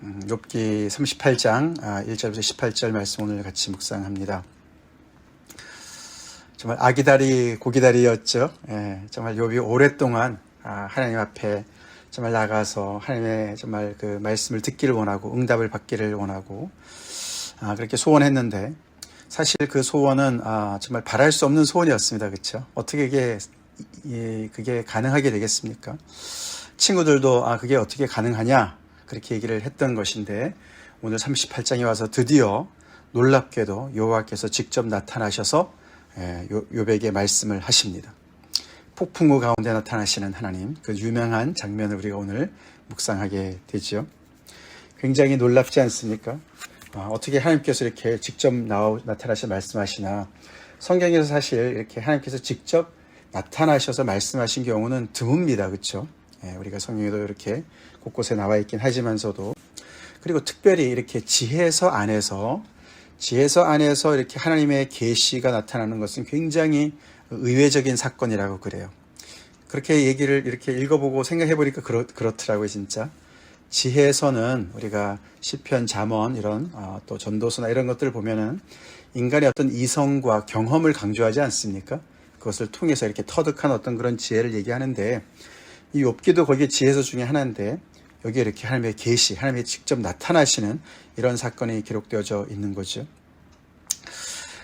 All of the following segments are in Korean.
욥기 38장 1절부터 18절 말씀 오늘 같이 묵상합니다. 정말 아기다리 고기다리였죠. 정말 욥이 오랫동안 하나님 앞에 정말 나가서 하나님의 정말 그 말씀을 듣기를 원하고 응답을 받기를 원하고 그렇게 소원했는데 사실 그 소원은 정말 바랄 수 없는 소원이었습니다. 그렇죠? 어떻게 그게 가능하게 되겠습니까? 친구들도 그게 어떻게 가능하냐 그렇게 얘기를 했던 것인데 오늘 38장에 와서 드디어 놀랍게도 여호와께서 직접 나타나셔서 욥에게 말씀을 하십니다. 폭풍우 가운데 나타나시는 하나님, 그 유명한 장면을 우리가 오늘 묵상하게 되죠. 굉장히 놀랍지 않습니까? 어떻게 하나님께서 이렇게 직접 나타나셔서 말씀하시나. 성경에서 사실 이렇게 하나님께서 직접 나타나셔서 말씀하신 경우는 드뭅니다. 그렇죠? 우리가 성경에도 이렇게 곳곳에 나와 있긴 하지만서도, 그리고 특별히 이렇게 지혜서 안에서 이렇게 하나님의 계시가 나타나는 것은 굉장히 의외적인 사건이라고 그래요. 그렇게 얘기를 이렇게 읽어보고 생각해 보니까 그렇더라고요. 진짜 지혜서는 우리가 시편, 잠언 이런 또 전도서나 이런 것들을 보면은 인간의 어떤 이성과 경험을 강조하지 않습니까? 그것을 통해서 이렇게 터득한 어떤 그런 지혜를 얘기하는데, 이 욥기도 거기에 지혜서 중에 하나인데 여기에 이렇게 하나님의 계시, 하나님이 직접 나타나시는 이런 사건이 기록되어져 있는 거죠.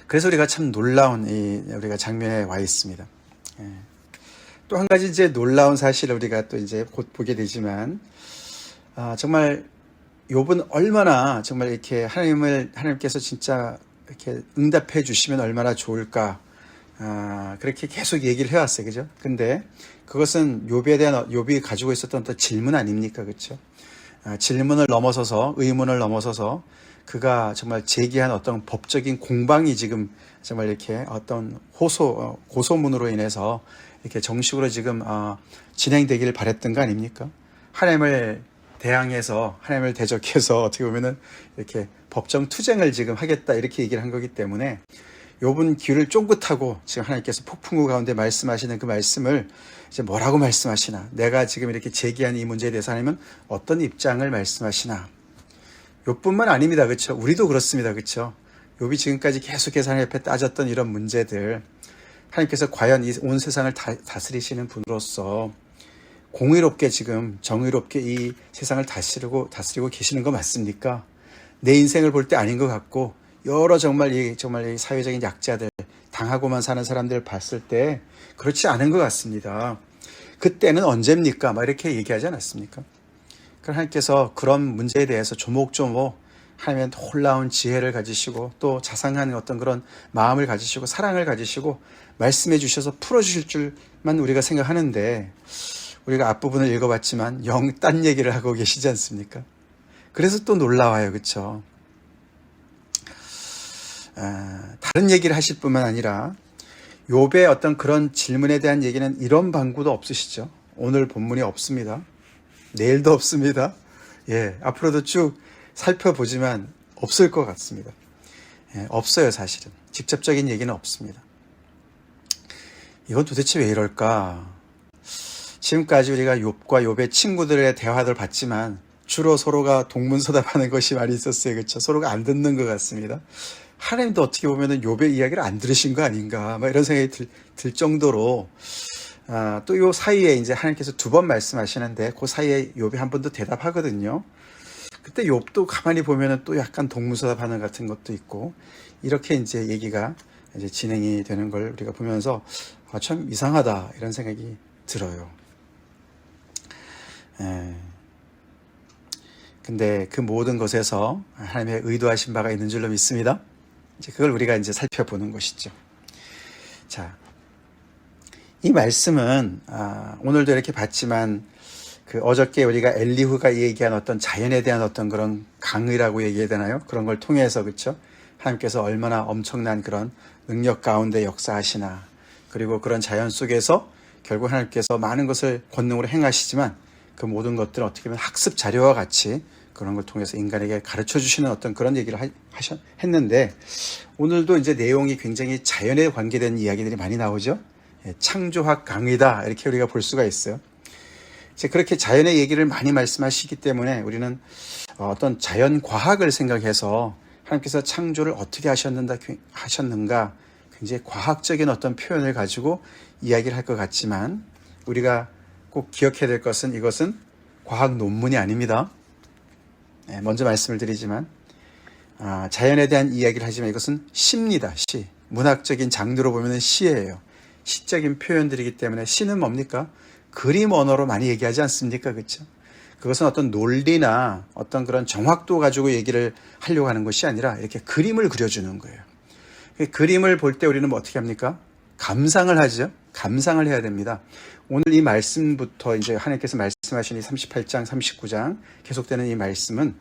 그래서 우리가 참 놀라운 우리가 장면에 와 있습니다. 또 한 가지 이제 놀라운 사실을 우리가 또 이제 곧 보게 되지만, 정말 욥은 얼마나 정말 이렇게 하나님께서 진짜 이렇게 응답해 주시면 얼마나 좋을까, 그렇게 계속 얘기를 해왔어요. 그죠? 근데 그것은 욥이 가지고 있었던 어떤 질문 아닙니까? 그렇죠? 질문을 넘어서서, 의문을 넘어서서 그가 정말 제기한 어떤 법적인 공방이 지금 정말 이렇게 어떤 고소문으로 인해서 이렇게 정식으로 지금 진행되기를 바랬던 거 아닙니까? 하나님을 대항해서, 하나님을 대적해서 어떻게 보면은 이렇게 법정 투쟁을 지금 하겠다 이렇게 얘기를 한 거기 때문에 욥은 귀를 쫑긋하고 지금 하나님께서 폭풍우 가운데 말씀하시는 그 말씀을 이제 뭐라고 말씀하시나, 내가 지금 이렇게 제기한 이 문제에 대해서 하나님은 어떤 입장을 말씀하시나. 욥뿐만 아닙니다. 그렇죠? 우리도 그렇습니다. 그렇죠? 욥이 지금까지 계속해서 하나님 앞에 따졌던 이런 문제들, 하나님께서 과연 이 온 세상을 다스리시는 분으로서 공의롭게 지금 정의롭게 이 세상을 다스리고 계시는 거 맞습니까? 내 인생을 볼 때 아닌 것 같고, 여러 정말 이 사회적인 약자들, 당하고만 사는 사람들 봤을 때 그렇지 않은 것 같습니다. 그때는 언제입니까? 막 이렇게 얘기하지 않았습니까? 그럼 하나님께서 그런 문제에 대해서 조목조목 하나님의 놀라운 지혜를 가지시고 또 자상한 어떤 그런 마음을 가지시고 사랑을 가지시고 말씀해 주셔서 풀어주실 줄만 우리가 생각하는데, 우리가 앞부분을 읽어봤지만 영 딴 얘기를 하고 계시지 않습니까? 그래서 또 놀라워요. 그렇죠? 다른 얘기를 하실 뿐만 아니라 욥의 어떤 그런 질문에 대한 얘기는 이런 방구도 없으시죠. 오늘 본문이 없습니다. 내일도 없습니다. 앞으로도 쭉 살펴보지만 없을 것 같습니다. 없어요. 사실은 직접적인 얘기는 없습니다. 이건 도대체 왜 이럴까? 지금까지 우리가 욥과 욥의 친구들의 대화를 봤지만 주로 서로가 동문서답하는 것이 많이 있었어요. 그렇죠? 서로가 안 듣는 것 같습니다. 하나님도 어떻게 보면은 욥의 이야기를 안 들으신 거 아닌가, 막 이런 생각이 들 정도로, 또 요 사이에 이제 하나님께서 2번 말씀하시는데 그 사이에 욥이 한 번 더 대답하거든요. 그때 욥도 가만히 보면은 또 약간 동문서답하는 같은 것도 있고, 이렇게 이제 얘기가 이제 진행이 되는 걸 우리가 보면서 참 이상하다 이런 생각이 들어요. 근데 그 모든 것에서 하나님의 의도하신 바가 있는 줄로 믿습니다. 이제 그걸 우리가 이제 살펴보는 것이죠. 자, 이 말씀은 오늘도 이렇게 봤지만 그 어저께 우리가 엘리후가 얘기한 어떤 자연에 대한 어떤 그런 강의라고 얘기해야 되나요? 그런 걸 통해서, 그렇죠? 하나님께서 얼마나 엄청난 그런 능력 가운데 역사하시나, 그리고 그런 자연 속에서 결국 하나님께서 많은 것을 권능으로 행하시지만 그 모든 것들은 어떻게 보면 학습 자료와 같이 그런 걸 통해서 인간에게 가르쳐 주시는 어떤 그런 얘기를 했는데, 오늘도 이제 내용이 굉장히 자연에 관계된 이야기들이 많이 나오죠. 창조학 강의다 이렇게 우리가 볼 수가 있어요. 이제 그렇게 자연의 얘기를 많이 말씀하시기 때문에 우리는 어떤 자연 과학을 생각해서 하나님께서 창조를 어떻게 하셨는가 굉장히 과학적인 어떤 표현을 가지고 이야기를 할 것 같지만 우리가 꼭 기억해야 될 것은 이것은 과학 논문이 아닙니다. 먼저 말씀을 드리지만 자연에 대한 이야기를 하지만 이것은 시입니다. 시. 문학적인 장르로 보면 시예요. 시적인 표현들이기 때문에 시는 뭡니까? 그림 언어로 많이 얘기하지 않습니까? 그렇죠? 그것은 어떤 논리나 어떤 그런 정확도 가지고 얘기를 하려고 하는 것이 아니라 이렇게 그림을 그려주는 거예요. 그림을 볼 때 우리는 뭐 어떻게 합니까? 감상을 하죠. 감상을 해야 됩니다. 오늘 이 말씀부터 이제 하나님께서 말씀하신 이 38장, 39장 계속되는 이 말씀은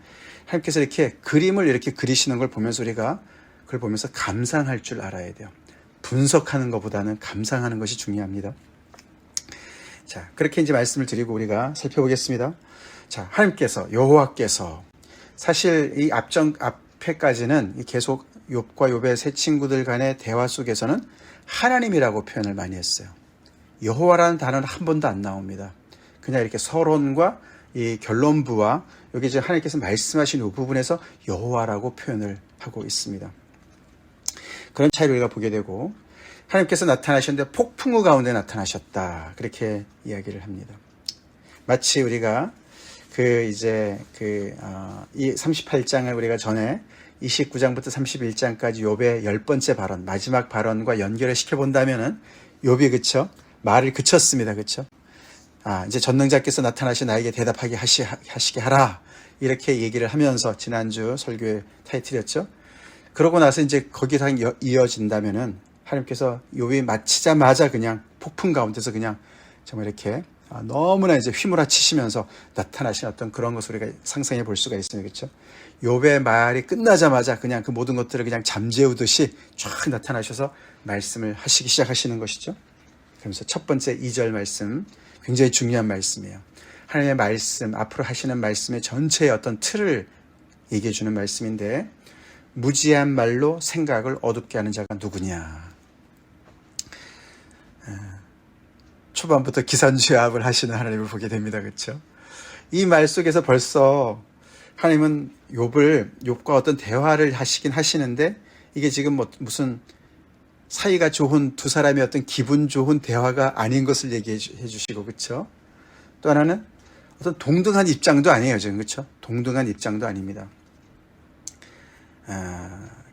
하나님께서 이렇게 그림을 이렇게 그리시는 걸 보면서 우리가 그걸 보면서 감상할 줄 알아야 돼요. 분석하는 것보다는 감상하는 것이 중요합니다. 자, 그렇게 이제 말씀을 드리고 우리가 살펴보겠습니다. 자, 하나님께서, 여호와께서 사실 이 앞에까지는 계속 욥과 욥의 세 친구들 간의 대화 속에서는 하나님이라고 표현을 많이 했어요. 여호와라는 단어는 한 번도 안 나옵니다. 그냥 이렇게 서론과 이 결론부와 여기 이제 하나님께서 말씀하신 이 부분에서 여호와라고 표현을 하고 있습니다. 그런 차이를 우리가 보게 되고 하나님께서 나타나셨는데 폭풍우 가운데 나타나셨다. 그렇게 이야기를 합니다. 마치 우리가 이 38장을 우리가 전에 29장부터 31장까지 욥의 10번째 발언, 마지막 발언과 연결을 시켜본다면은 욥이 그쵸? 말을 그쳤습니다. 그쵸? 이제 전능자께서 나타나시 나에게 대답하게 하시게 하라. 이렇게 얘기를 하면서 지난주 설교의 타이틀이었죠. 그러고 나서 이제 거기서 이어진다면은 하나님께서 욥이 마치자마자 그냥 폭풍 가운데서 그냥 정말 이렇게 너무나 이제 휘몰아치시면서 나타나신 어떤 그런 것을 우리가 상상해 볼 수가 있습니다. 그렇죠? 욥의 말이 끝나자마자 그냥 그 모든 것들을 그냥 잠재우듯이 쫙 나타나셔서 말씀을 하시기 시작하시는 것이죠. 그러면서 첫 번째 2절 말씀 굉장히 중요한 말씀이에요. 하나님의 말씀, 앞으로 하시는 말씀의 전체의 어떤 틀을 얘기해 주는 말씀인데 무지한 말로 생각을 어둡게 하는 자가 누구냐. 초반부터 기선제압을 하시는 하나님을 보게 됩니다. 그렇죠? 이 말 속에서 벌써 하나님은 욥과 어떤 대화를 하시긴 하시는데 이게 지금 무슨 사이가 좋은 두 사람의 어떤 기분 좋은 대화가 아닌 것을 얘기해 주시고 그렇죠? 또 하나는 어떤 동등한 입장도 아니에요. 지금 그렇죠? 동등한 입장도 아닙니다.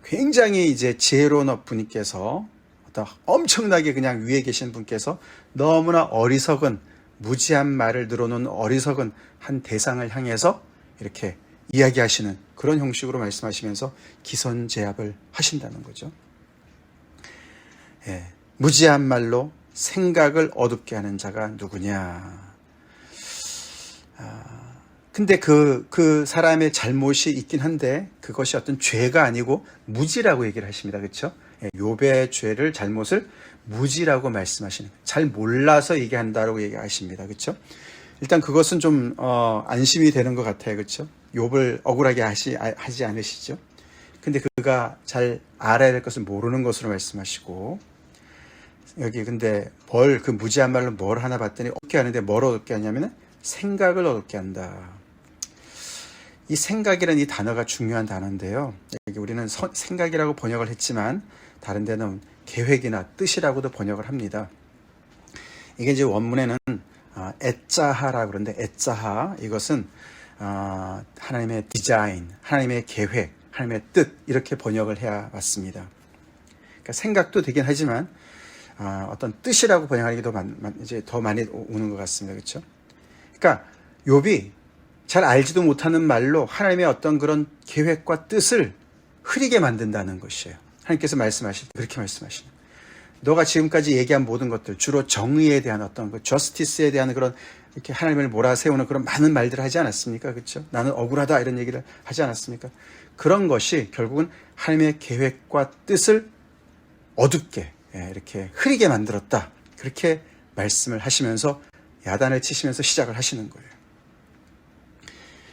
굉장히 이제 지혜로운 분께서 어떤 엄청나게 그냥 위에 계신 분께서 너무나 어리석은 무지한 말을 늘어놓은 어리석은 한 대상을 향해서 이렇게 이야기하시는 그런 형식으로 말씀하시면서 기선제압을 하신다는 거죠. 무지한 말로 생각을 어둡게 하는 자가 누구냐. 근데 그 사람의 잘못이 있긴 한데 그것이 어떤 죄가 아니고 무지라고 얘기를 하십니다. 그렇죠? 욥의 죄를 잘못을 무지라고 말씀하시는 거예요. 잘 몰라서 얘기한다라고 얘기하십니다. 그렇죠? 일단 그것은 좀 안심이 되는 것 같아요. 그렇죠? 욥을 억울하게 하지 않으시죠? 근데 그가 잘 알아야 될 것을 모르는 것으로 말씀하시고 여기 근데 그 무지한 말로 뭘 하나 봤더니 어둡게 하는데 뭘 어둡게 하냐면은 생각을 어둡게 한다. 이 생각이라는 이 단어가 중요한 단어인데요. 여기 우리는 생각이라고 번역을 했지만 다른 데는 계획이나 뜻이라고도 번역을 합니다. 이게 이제 원문에는 에짜하라고 그러는데 에짜하 이것은 하나님의 디자인, 하나님의 계획, 하나님의 뜻 이렇게 번역을 해야 맞습니다. 그러니까 생각도 되긴 하지만 어떤 뜻이라고 번역하는 게 이제 더 많이 오는 것 같습니다. 그렇죠? 그러니까 욥이 잘 알지도 못하는 말로 하나님의 어떤 그런 계획과 뜻을 흐리게 만든다는 것이에요. 하나님께서 말씀하실 때 그렇게 말씀하시는 거예요. 너가 지금까지 얘기한 모든 것들 주로 정의에 대한 어떤 그 저스티스에 대한 그런 이렇게 하나님을 몰아세우는 그런 많은 말들을 하지 않았습니까? 그렇죠? 나는 억울하다 이런 얘기를 하지 않았습니까? 그런 것이 결국은 하나님의 계획과 뜻을 어둡게 이렇게 흐리게 만들었다. 그렇게 말씀을 하시면서 야단을 치시면서 시작을 하시는 거예요.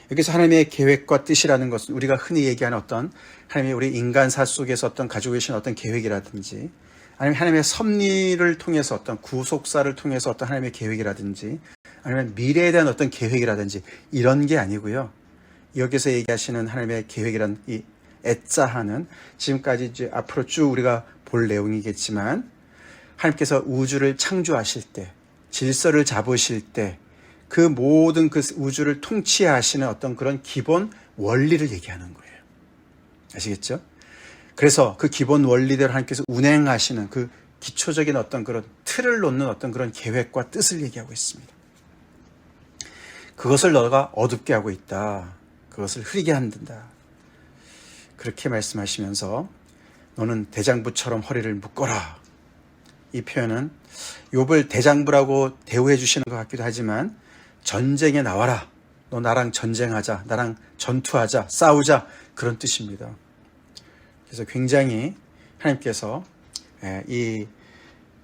여기서 하나님의 계획과 뜻이라는 것은 우리가 흔히 얘기하는 어떤 하나님의 우리 인간사 속에서 어떤 가지고 계신 어떤 계획이라든지 아니면 하나님의 섭리를 통해서 어떤 구속사를 통해서 어떤 하나님의 계획이라든지 아니면 미래에 대한 어떤 계획이라든지 이런 게 아니고요. 여기서 얘기하시는 하나님의 계획이란 이 애자하는 지금까지 이제 앞으로 쭉 우리가 볼 내용이겠지만 하나님께서 우주를 창조하실 때 질서를 잡으실 때 그 모든 그 우주를 통치하시는 어떤 그런 기본 원리를 얘기하는 거예요. 아시겠죠? 그래서 그 기본 원리대로 하나님께서 운행하시는 그 기초적인 어떤 그런 틀을 놓는 어떤 그런 계획과 뜻을 얘기하고 있습니다. 그것을 너가 어둡게 하고 있다. 그것을 흐리게 한다. 그렇게 말씀하시면서 너는 대장부처럼 허리를 묶어라. 이 표현은 욥을 대장부라고 대우해 주시는 것 같기도 하지만 전쟁에 나와라. 너 나랑 전쟁하자. 나랑 전투하자. 싸우자. 그런 뜻입니다. 그래서 굉장히 하나님께서 이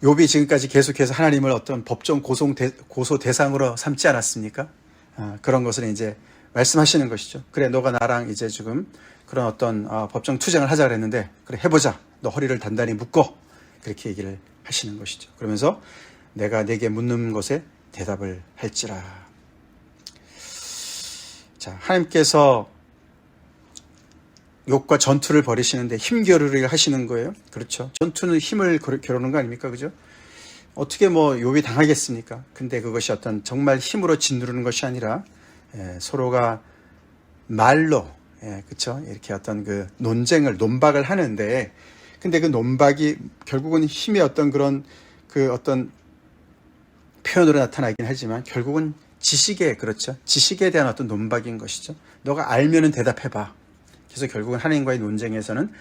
욥이 지금까지 계속해서 하나님을 어떤 법정 고소 대상으로 삼지 않았습니까? 그런 것을 이제 말씀하시는 것이죠. 그래, 너가 나랑 이제 지금 그런 어떤 법정 투쟁을 하자 그랬는데 그래 해보자. 너 허리를 단단히 묶어. 그렇게 얘기를 하시는 것이죠. 그러면서 내가 내게 묻는 것에 대답을 할지라. 자, 하나님께서 욥과 전투를 벌이시는데 힘겨루기를 하시는 거예요. 그렇죠. 전투는 힘을 겨루는 거 아닙니까? 그죠? 어떻게 뭐 욥이 당하겠습니까? 근데 그것이 어떤 정말 힘으로 짓누르는 것이 아니라 서로가 말로 그렇죠? 이렇게 어떤 그 논박을 하는데 근데 그 논박이 결국은 힘의 어떤 그런 그 어떤 표현으로 나타나긴 하지만 결국은 지식에 그렇죠. 지식에 대한 어떤 논박인 것이죠. 너가 알면은 대답해봐. 그래서 결국은 하나님과의 논쟁에서는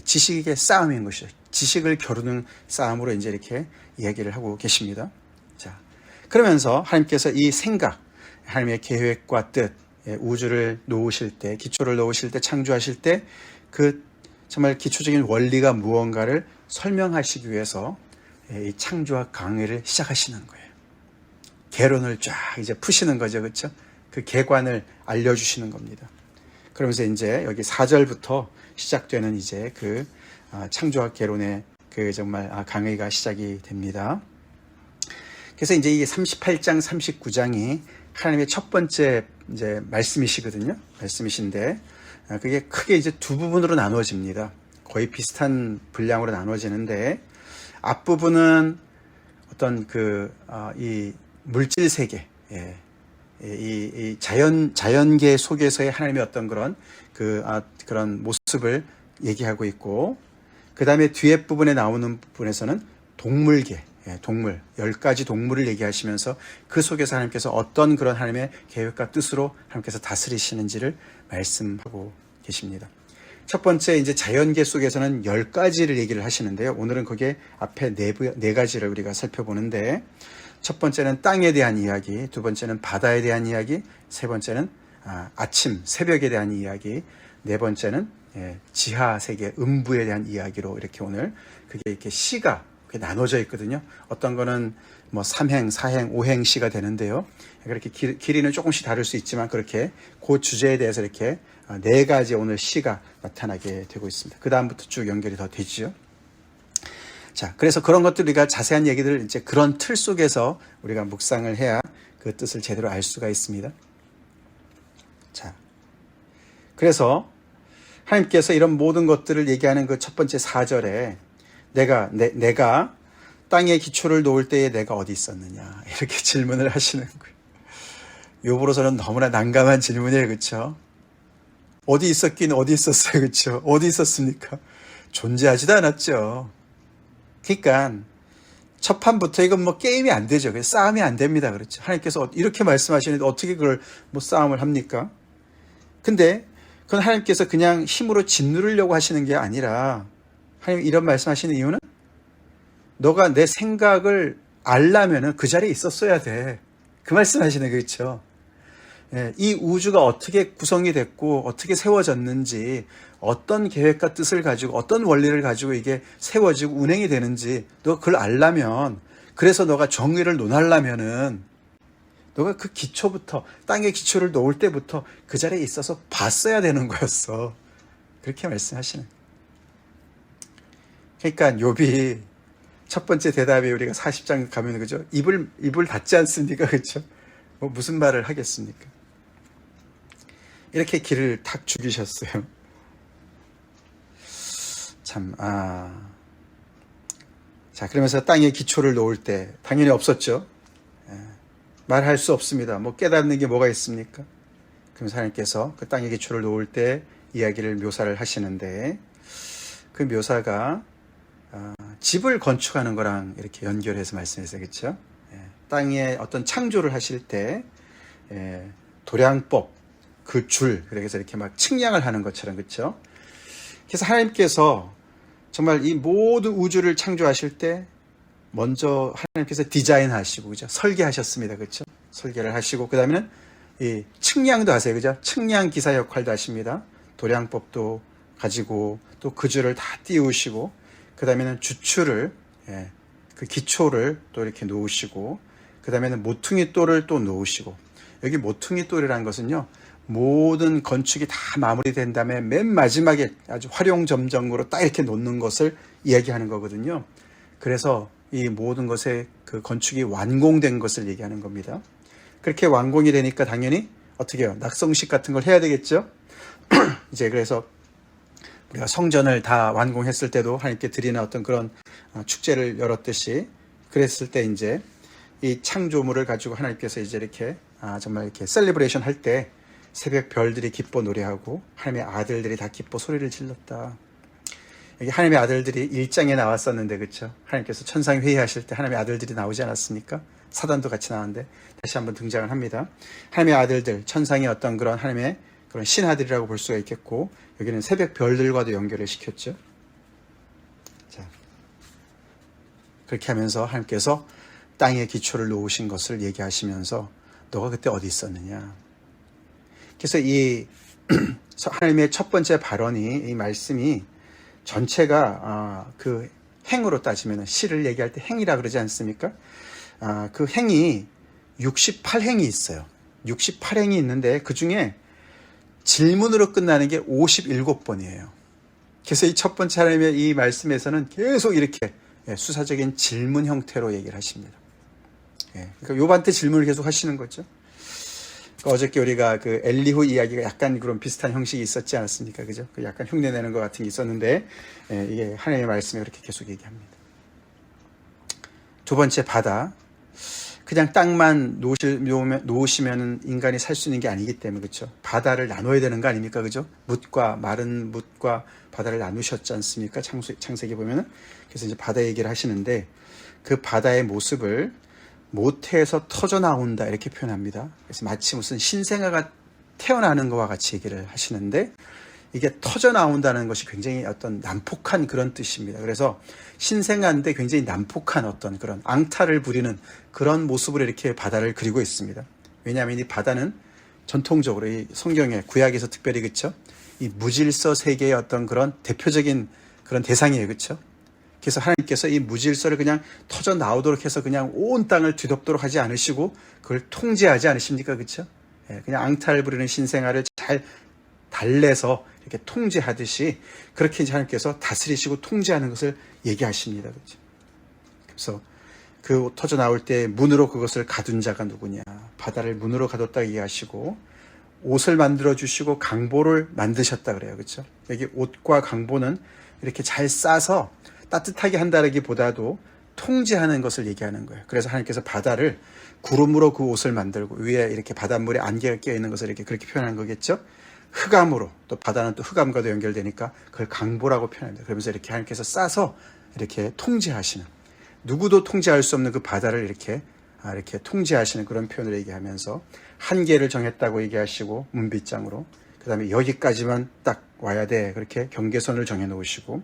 지식의 싸움인 것이죠. 지식을 겨루는 싸움으로 이제 이렇게 이야기를 하고 계십니다. 자, 그러면서 하나님께서 이 생각, 하나님의 계획과 뜻, 우주를 놓으실 때, 기초를 놓으실 때, 창조하실 때, 그 정말 기초적인 원리가 무언가를 설명하시기 위해서 이 창조학 강의를 시작하시는 거예요. 개론을 쫙 이제 푸시는 거죠, 그렇죠? 그 개관을 알려주시는 겁니다. 그러면서 이제 여기 4절부터 시작되는 이제 그 창조학 개론의 그 정말 강의가 시작이 됩니다. 그래서 이제 이 38장, 39장이 하나님의 첫 번째 이제 말씀이시거든요. 말씀이신데 그게 크게 이제 두 부분으로 나누어집니다. 거의 비슷한 분량으로 나누어지는데 앞부분은 어떤 이 물질 세계, 이 자연계 속에서의 하나님의 어떤 그런 모습을 얘기하고 있고, 그 다음에 뒤에 부분에 나오는 부분에서는 동물계, 동물, 10가지 동물을 얘기하시면서 그 속에서 하나님께서 어떤 그런 하나님의 계획과 뜻으로 하나님께서 다스리시는지를 말씀하고 계십니다. 첫 번째 이제 자연계 속에서는 10가지를 얘기를 하시는데요. 오늘은 거기에 앞에 네 가지를 우리가 살펴보는데, 첫 번째는 땅에 대한 이야기, 두 번째는 바다에 대한 이야기, 세 번째는 아침, 새벽에 대한 이야기, 네 번째는 지하 세계, 음부에 대한 이야기로 이렇게 오늘 그게 이렇게 시가 나눠져 있거든요. 어떤 거는 뭐 3행, 4행, 5행 시가 되는데요. 그렇게 길이는 조금씩 다를 수 있지만 그렇게 그 주제에 대해서 이렇게 네 가지 오늘 시가 나타나게 되고 있습니다. 그 다음부터 쭉 연결이 더 되죠. 자, 그래서 그런 것들 우리가 자세한 얘기들 이제 그런 틀 속에서 우리가 묵상을 해야 그 뜻을 제대로 알 수가 있습니다. 자, 그래서 하나님께서 이런 모든 것들을 얘기하는 그 첫 번째 4절에 내가 땅에 기초를 놓을 때에 내가 어디 있었느냐 이렇게 질문을 하시는 거예요. 욥으로서는 너무나 난감한 질문이에요, 그렇죠? 어디 있었긴 어디 있었어요, 그렇죠? 어디 있었습니까? 존재하지도 않았죠. 그러니까 첫 판부터 이건 뭐 게임이 안 되죠. 싸움이 안 됩니다. 그렇죠. 하나님께서 이렇게 말씀하시는데 어떻게 그걸 뭐 싸움을 합니까? 근데 그건 하나님께서 그냥 힘으로 짓누르려고 하시는 게 아니라 하나님 이런 말씀하시는 이유는 너가 내 생각을 알려면은 그 자리에 있었어야 돼. 그 말씀하시는 거 있죠. 이 우주가 어떻게 구성이 됐고 어떻게 세워졌는지 어떤 계획과 뜻을 가지고 어떤 원리를 가지고 이게 세워지고 운행이 되는지 너 그걸 알려면 그래서 너가 정의를 논하려면은 너가 그 기초부터 땅의 기초를 놓을 때부터 그 자리에 있어서 봤어야 되는 거였어. 그렇게 말씀하시는. 그러니까 욥이 첫 번째 대답이 우리가 40장 가면 그죠? 입을 닫지 않습니까? 그렇죠? 뭐 무슨 말을 하겠습니까? 이렇게 길을 탁 죽이셨어요. 참, 자, 그러면서 땅에 기초를 놓을 때 당연히 없었죠. 말할 수 없습니다. 뭐 깨닫는 게 뭐가 있습니까? 그러면서 하나님께서 그 땅에 기초를 놓을 때 이야기를 묘사를 하시는데, 그 묘사가 집을 건축하는 거랑 이렇게 연결해서 말씀해서, 그렇죠? 땅에 어떤 창조를 하실 때 도량법, 그 줄, 그래서 이렇게 막 측량을 하는 것처럼, 그렇죠? 그래서 하나님께서 정말 이 모든 우주를 창조하실 때 먼저 하나님께서 디자인하시고, 그죠? 설계하셨습니다, 그렇죠? 설계를 하시고, 그 다음에는 이 측량도 하세요, 그죠? 측량 기사 역할도 하십니다. 도량법도 가지고 또 그 줄을 다 띄우시고, 그 다음에는 주추를, 그 기초를 또 이렇게 놓으시고, 그 다음에는 모퉁이 돌을 또 놓으시고, 여기 모퉁이 돌이라는 것은요, 모든 건축이 다 마무리된 다음에 맨 마지막에 아주 활용점정으로 딱 이렇게 놓는 것을 이야기하는 거거든요. 그래서 이 모든 것의 그 건축이 완공된 것을 얘기하는 겁니다. 그렇게 완공이 되니까 당연히 어떻게 해요? 낙성식 같은 걸 해야 되겠죠? 이제 그래서 우리가 성전을 다 완공했을 때도 하나님께 드리는 어떤 그런 축제를 열었듯이, 그랬을 때 이제 이 창조물을 가지고 하나님께서 이제 이렇게 정말 이렇게 셀리브레이션 할 때 새벽 별들이 기뻐 노래하고 하나님의 아들들이 다 기뻐 소리를 질렀다. 여기 하나님의 아들들이 1장에 나왔었는데, 그렇죠? 하나님께서 천상 회의하실 때 하나님의 아들들이 나오지 않았습니까? 사단도 같이 나왔는데 다시 한번 등장을 합니다. 하나님의 아들들, 천상의 어떤 그런 하나님의 그런 신하들이라고 볼 수가 있겠고, 여기는 새벽 별들과도 연결을 시켰죠. 자, 그렇게 하면서 하나님께서 땅의 기초를 놓으신 것을 얘기하시면서 너가 그때 어디 있었느냐. 그래서 이 하나님의 첫 번째 발언이, 이 말씀이 전체가 그 행으로 따지면 시를 얘기할 때 행이라 그러지 않습니까? 그 행이 68행이 있어요. 68행이 있는데 그 중에 질문으로 끝나는 게 57번이에요. 그래서 이 첫 번째 하나님의 이 말씀에서는 계속 이렇게 수사적인 질문 형태로 얘기를 하십니다. 그러니까 요반때 질문을 계속 하시는 거죠. 어저께 우리가 그 엘리후 이야기가 약간 그런 비슷한 형식이 있었지 않았습니까? 그죠? 그 약간 흉내내는 것 같은 게 있었는데, 이게 하나님의 말씀에 그렇게 계속 얘기합니다. 두 번째, 바다. 그냥 땅만 놓으시면 인간이 살 수 있는 게 아니기 때문에, 그렇죠? 바다를 나눠야 되는 거 아닙니까? 그죠? 뭇과 마른 뭇과 바다를 나누셨지 않습니까? 창세기 보면은. 그래서 이제 바다 얘기를 하시는데, 그 바다의 모습을 모태에서 터져 나온다 이렇게 표현합니다. 그래서 마치 무슨 신생아가 태어나는 것과 같이 얘기를 하시는데, 이게 터져 나온다는 것이 굉장히 어떤 난폭한 그런 뜻입니다. 그래서 신생아인데 굉장히 난폭한 어떤 그런 앙탈을 부리는 그런 모습으로 이렇게 바다를 그리고 있습니다. 왜냐하면 이 바다는 전통적으로 이 성경에, 구약에서 특별히, 그렇죠? 이 무질서 세계의 어떤 그런 대표적인 그런 대상이에요. 그렇죠? 그래서 하나님께서 이 무질서를 그냥 터져 나오도록 해서 그냥 온 땅을 뒤덮도록 하지 않으시고 그걸 통제하지 않으십니까? 그렇죠? 그냥 앙탈을 부리는 신생아를 잘 달래서 이렇게 통제하듯이 그렇게 이제 하나님께서 다스리시고 통제하는 것을 얘기하십니다. 그렇죠? 그래서 그 터져 나올 때 문으로 그것을 가둔 자가 누구냐? 바다를 문으로 가뒀다 얘기하시고, 옷을 만들어 주시고 강보를 만드셨다 그래요. 그렇죠? 여기 옷과 강보는 이렇게 잘 싸서 따뜻하게 한다기보다도 통제하는 것을 얘기하는 거예요. 그래서 하나님께서 바다를 구름으로 그 옷을 만들고 위에 이렇게 바닷물에 안개가 끼어 있는 것을 이렇게 그렇게 표현한 거겠죠. 흑암으로, 또 바다는 또 흑암과도 연결되니까 그걸 강보라고 표현합니다. 그러면서 이렇게 하나님께서 싸서 이렇게 통제하시는, 누구도 통제할 수 없는 그 바다를 이렇게 통제하시는 그런 표현을 얘기하면서 한계를 정했다고 얘기하시고, 문빗장으로, 그 다음에 여기까지만 딱 와야 돼, 그렇게 경계선을 정해 놓으시고,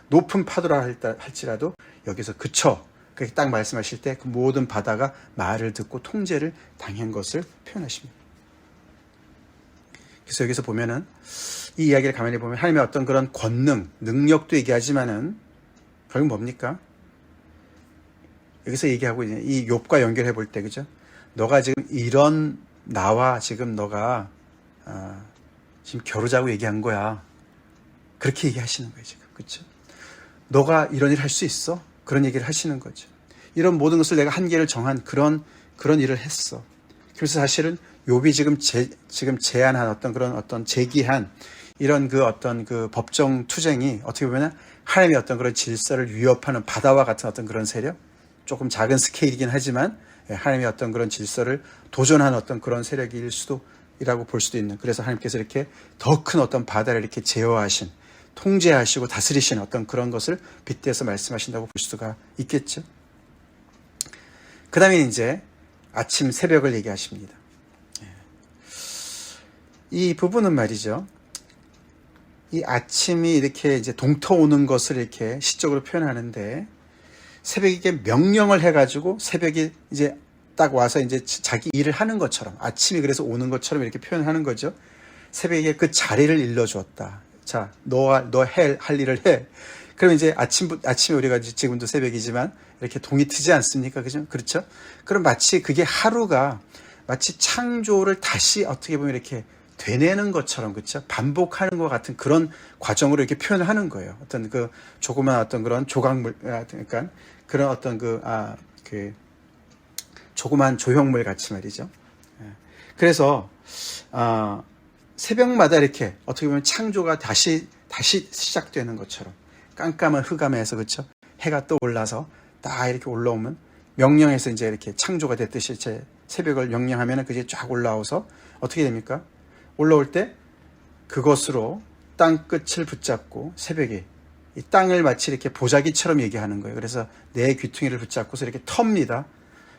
높은 파도라 할지라도 여기서 그쳐, 그렇게 딱 말씀하실 때 그 모든 바다가 말을 듣고 통제를 당한 것을 표현하십니다. 그래서 여기서 보면은 이 이야기를 가만히 보면 하나님의 어떤 그런 권능, 능력도 얘기하지만은 결국 뭡니까? 여기서 얘기하고 있는 이 욥과 연결해 볼 때, 그죠? 너가 지금 이런, 나와 지금 너가 지금 겨루자고 얘기한 거야. 그렇게 얘기하시는 거예요, 지금. 그렇죠? 너가 이런 일 할 수 있어? 그런 얘기를 하시는 거죠. 이런 모든 것을 내가 한계를 정한 그런 일을 했어. 그래서 사실은 욥이 지금 제안한 어떤 제기한 이런 그 어떤 그 법정 투쟁이 어떻게 보면 하나님의 어떤 그런 질서를 위협하는 바다와 같은 어떤 그런 세력, 조금 작은 스케일이긴 하지만 하나님의 어떤 그런 질서를 도전하는 어떤 그런 세력일 수도이라고 볼 수도 있는, 그래서 하나님께서 이렇게 더 큰 어떤 바다를 이렇게 제어하신, 통제하시고 다스리시는 어떤 그런 것을 빗대서 말씀하신다고 볼 수가 있겠죠. 그 다음에 이제 아침 새벽을 얘기하십니다. 이 부분은 말이죠, 이 아침이 이렇게 이제 동터오는 것을 이렇게 시적으로 표현하는데, 새벽에 명령을 해가지고 새벽이 이제 딱 와서 이제 자기 일을 하는 것처럼, 아침이 그래서 오는 것처럼 이렇게 표현하는 거죠. 새벽에 그 자리를 일러주었다. 자, 너 할 일을 해. 그럼 이제 아침에 우리가 지금도 새벽이지만 이렇게 동이 트지 않습니까? 그죠? 그렇죠? 그럼 마치 그게 하루가 마치 창조를 다시 어떻게 보면 이렇게 되뇌는 것처럼, 그렇죠? 반복하는 것 같은 그런 과정으로 이렇게 표현을 하는 거예요. 어떤 그 조그만 어떤 그런 조각물, 그러니까 그런 어떤 그 조그만 조형물 같이 말이죠. 그래서 새벽마다 이렇게 어떻게 보면 창조가 다시 시작되는 것처럼, 깜깜한 흑암에서, 그렇죠? 해가 또 올라서 딱 이렇게 올라오면, 명령해서 이제 이렇게 창조가 됐듯이 제 새벽을 명령하면 그게 쫙 올라와서 어떻게 됩니까? 올라올 때 그것으로 땅 끝을 붙잡고, 새벽이 이 땅을 마치 이렇게 보자기처럼 얘기하는 거예요. 그래서 내 귀퉁이를 붙잡고서 이렇게 텁니다.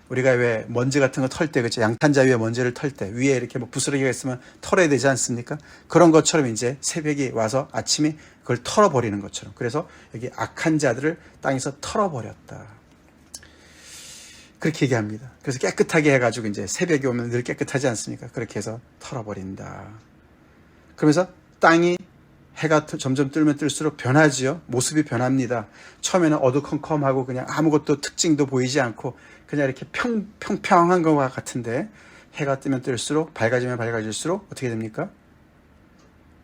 우리가 왜 먼지 같은 거 털 때, 그렇죠? 양탄자 위에 먼지를 털 때 위에 이렇게 뭐 부스러기가 있으면 털어야 되지 않습니까? 그런 것처럼 이제 새벽이 와서 아침이 그걸 털어버리는 것처럼, 그래서 여기 악한 자들을 땅에서 털어버렸다, 그렇게 얘기합니다. 그래서 깨끗하게 해가지고, 이제 새벽이 오면 늘 깨끗하지 않습니까? 그렇게 해서 털어버린다. 그러면서 땅이 해가 점점 뜨면 뜰수록 변하지요. 모습이 변합니다. 처음에는 어두컴컴하고 그냥 아무것도 특징도 보이지 않고 그냥 이렇게 평평한 것과 같은데, 해가 뜨면 뜰수록, 밝아지면 밝아질수록 어떻게 됩니까?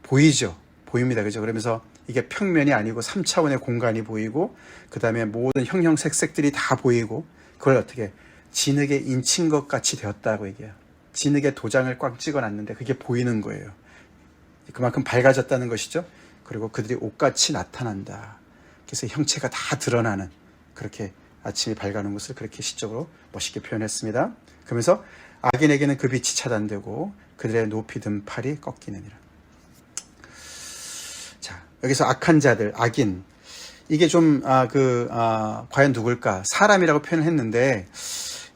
보이죠. 보입니다. 그죠? 그러면서 이게 평면이 아니고 3차원의 공간이 보이고, 그 다음에 모든 형형색색들이 다 보이고, 그걸 어떻게 진흙에 인친 것 같이 되었다고 얘기해요. 진흙에 도장을 꽉 찍어놨는데 그게 보이는 거예요. 그만큼 밝아졌다는 것이죠. 그리고 그들이 옷같이 나타난다. 그래서 형체가 다 드러나는, 그렇게 아침이 밝아오는 것을 그렇게 시적으로 멋있게 표현했습니다. 그러면서 악인에게는 그 빛이 차단되고 그들의 높이 든 팔이 꺾이느니라. 자, 여기서 악한 자들, 악인, 이게 좀 과연 누굴까? 사람이라고 표현을 했는데,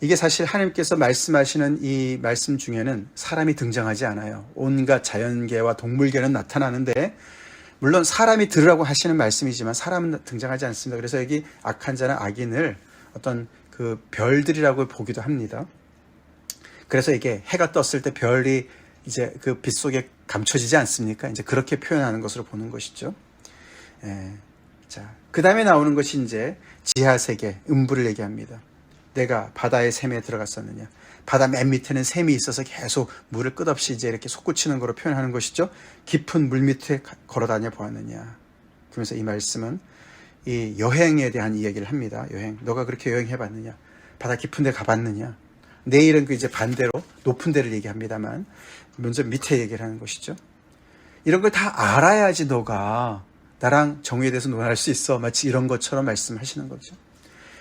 이게 사실 하나님께서 말씀하시는 이 말씀 중에는 사람이 등장하지 않아요. 온갖 자연계와 동물계는 나타나는데, 물론 사람이 들으라고 하시는 말씀이지만 사람은 등장하지 않습니다. 그래서 여기 악한 자나 악인을 어떤 그 별들이라고 보기도 합니다. 그래서 이게 해가 떴을 때 별이 이제 그 빛 속에 감춰지지 않습니까? 이제 그렇게 표현하는 것으로 보는 것이죠. 자, 그 다음에 나오는 것이 이제 지하세계, 음부를 얘기합니다. 내가 바다의 샘에 들어갔었느냐. 바다 맨 밑에는 샘이 있어서 계속 물을 끝없이 이제 이렇게 솟구치는 거로 표현하는 것이죠. 깊은 물 밑에 걸어다녀 보았느냐. 그러면서 이 말씀은 이 여행에 대한 이야기를 합니다. 여행. 너가 그렇게 여행해봤느냐. 바다 깊은 데 가봤느냐. 내일은 그 이제 반대로 높은 데를 얘기합니다만, 먼저 밑에 얘기를 하는 것이죠. 이런 걸 다 알아야지 너가 나랑 정의에 대해서 논할 수 있어. 마치 이런 것처럼 말씀하시는 거죠.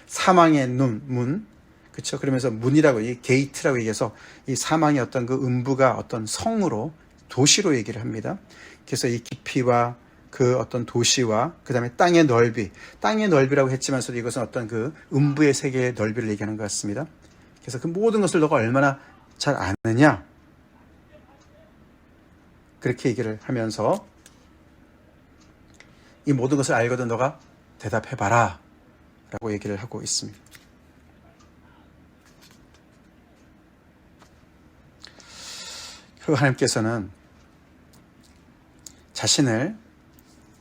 사망의 문, 그렇죠? 그러면서 문이라고, 이 게이트라고 얘기해서 이 사망의 어떤 그 음부가 어떤 성으로, 도시로 얘기를 합니다. 그래서 이 깊이와 그 어떤 도시와 그 다음에 땅의 넓이라고 했지만서도 이것은 어떤 그 음부의 세계의 넓이를 얘기하는 것 같습니다. 그래서 그 모든 것을 너가 얼마나 잘 아느냐, 그렇게 얘기를 하면서 이 모든 것을 알거든 너가 대답해봐라 라고 얘기를 하고 있습니다. 그리고 하나님께서는 자신을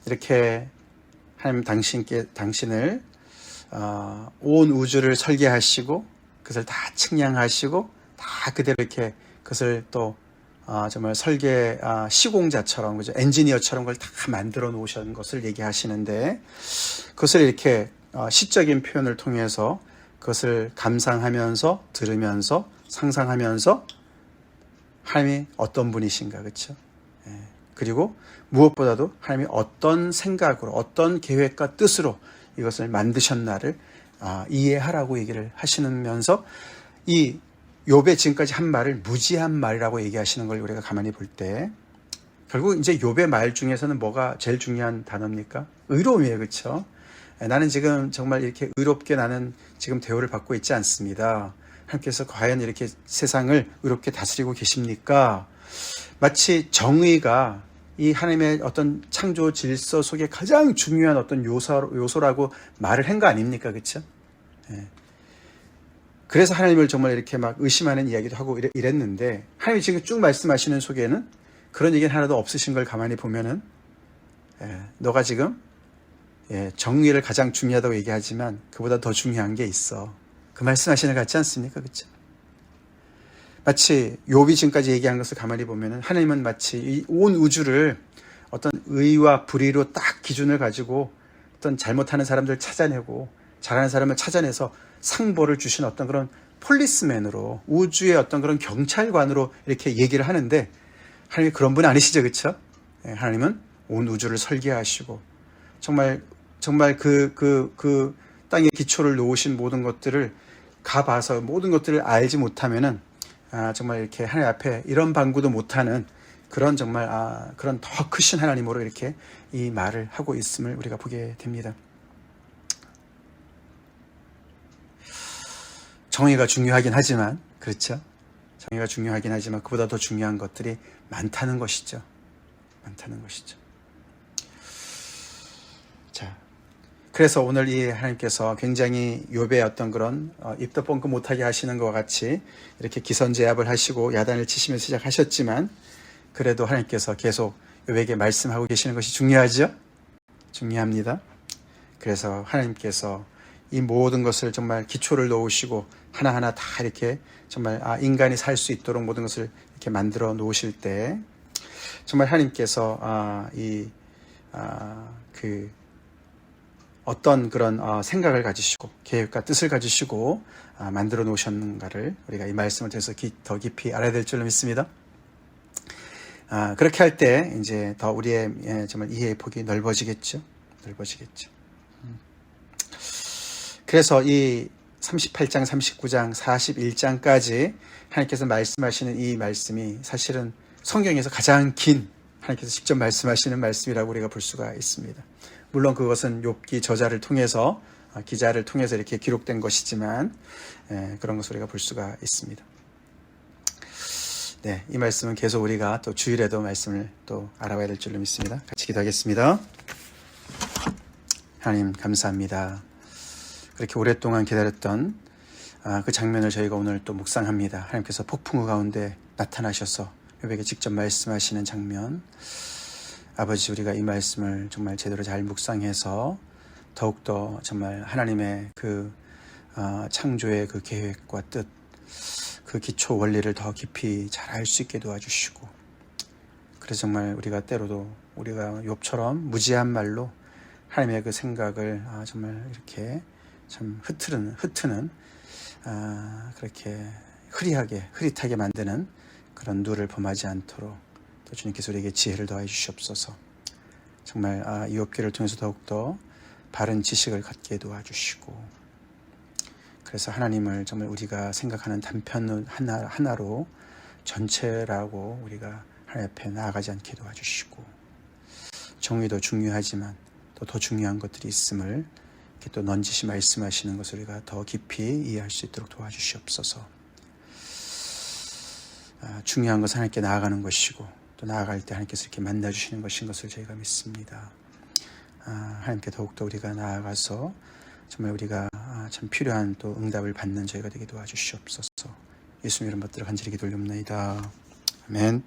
이렇게, 하나님 당신을 온 우주를 설계하시고 그것을 다 측량하시고 다 그대로 이렇게 그것을 또 정말 설계 시공자처럼, 그죠? 엔지니어처럼 그걸 다 만들어 놓으신 것을 얘기하시는데, 그것을 이렇게 시적인 표현을 통해서 그것을 감상하면서 들으면서 상상하면서 하나님이 어떤 분이신가, 그렇죠? 그리고 무엇보다도 하나님이 어떤 생각으로, 어떤 계획과 뜻으로 이것을 만드셨나를 이해하라고 얘기를 하시면서 이 욥의 지금까지 한 말을 무지한 말이라고 얘기하시는 걸 우리가 가만히 볼 때 결국 이제 욥의 말 중에서는 뭐가 제일 중요한 단어입니까? 의로움이에요, 그렇죠? 나는 지금 정말 이렇게 의롭게 나는 지금 대우를 받고 있지 않습니다. 하나님께서 과연 이렇게 세상을 의롭게 다스리고 계십니까? 마치 정의가 이 하나님의 어떤 창조 질서 속에 가장 중요한 어떤 요소라고 말을 한 거 아닙니까? 그렇죠? 그래서 하나님을 정말 이렇게 막 의심하는 이야기도 하고 이랬는데 하나님이 지금 쭉 말씀하시는 속에는 그런 얘기는 하나도 없으신 걸 가만히 보면은 너가 지금 정의를 가장 중요하다고 얘기하지만 그보다 더 중요한 게 있어. 그 말씀하시는 것 같지 않습니까? 그렇죠? 마치 욥이 지금까지 얘기한 것을 가만히 보면은 하나님은 마치 이 온 우주를 어떤 의와 불의로 딱 기준을 가지고 어떤 잘못하는 사람들을 찾아내고 잘하는 사람을 찾아내서 상보를 주신 어떤 그런 폴리스맨으로 우주의 어떤 그런 경찰관으로 이렇게 얘기를 하는데 하나님이 그런 분 아니시죠, 그렇죠? 하나님은 온 우주를 설계하시고 정말 그 땅의 기초를 놓으신 모든 것들을 가봐서 모든 것들을 알지 못하면은 정말 이렇게 하나님 앞에 이런 방구도 못하는 그런 정말 그런 더 크신 하나님으로 이렇게 이 말을 하고 있음을 우리가 보게 됩니다. 정의가 중요하긴 하지만, 그렇죠? 정의가 중요하긴 하지만 그보다 더 중요한 것들이 많다는 것이죠. 많다는 것이죠. 자, 그래서 오늘 이 하나님께서 굉장히 욥의 어떤 그런 입도 뻥끗 못하게 하시는 것과 같이 이렇게 기선제압을 하시고 야단을 치시면서 시작하셨지만 그래도 하나님께서 계속 욥에게 말씀하고 계시는 것이 중요하죠? 중요합니다. 그래서 하나님께서 이 모든 것을 정말 기초를 놓으시고 하나하나 다 이렇게 정말 인간이 살 수 있도록 모든 것을 이렇게 만들어 놓으실 때 정말 하나님께서 그 어떤 그런 생각을 가지시고 계획과 뜻을 가지시고 만들어 놓으셨는가를 우리가 이 말씀을 통해서 더 깊이 알아야 될 줄로 믿습니다. 그렇게 할 때 이제 더 우리의 정말 이해의 폭이 넓어지겠죠. 그래서 이 38장, 39장, 41장까지 하나님께서 말씀하시는 이 말씀이 사실은 성경에서 가장 긴 하나님께서 직접 말씀하시는 말씀이라고 우리가 볼 수가 있습니다. 물론 그것은 욥기 저자를 통해서 기자를 통해서 이렇게 기록된 것이지만 그런 것을 우리가 볼 수가 있습니다. 네, 이 말씀은 계속 우리가 또 주일에도 말씀을 또 알아봐야 될 줄로 믿습니다. 같이 기도하겠습니다. 하나님 감사합니다. 그렇게 오랫동안 기다렸던 그 장면을 저희가 오늘 또 묵상합니다. 하나님께서 폭풍우 가운데 나타나셔서 욥에게 직접 말씀하시는 장면. 아버지, 우리가 이 말씀을 정말 제대로 잘 묵상해서 더욱더 정말 하나님의 그 창조의 그 계획과 뜻, 그 기초 원리를 더 깊이 잘 알 수 있게 도와주시고, 그래서 정말 우리가 때로도 우리가 욥처럼 무지한 말로 하나님의 그 생각을 정말 이렇게 참 흩트는 그렇게 흐릿하게 만드는 그런 누를 범하지 않도록 또 주님께서 우리에게 지혜를 더해 주시옵소서. 정말 이 욥기를 통해서 더욱더 바른 지식을 갖게 도와주시고, 그래서 하나님을 정말 우리가 생각하는 단편 하나로 전체라고 우리가 하나님 앞에 나아가지 않게 도와주시고, 정의도 중요하지만 또 더 중요한 것들이 있음을 이렇게 또 넌지시 말씀하시는 것을 우리가 더 깊이 이해할 수 있도록 도와주시옵소서. 중요한 것은 하나님께 나아가는 것이고 또 나아갈 때 하나님께서 이렇게 만나주시는 것인 것을 저희가 믿습니다. 하나님께 더욱더 우리가 나아가서 정말 우리가 참 필요한 또 응답을 받는 저희가 되게 도와주시옵소서. 예수님 이름 받들어 간절히 기도 올립니다. 아멘.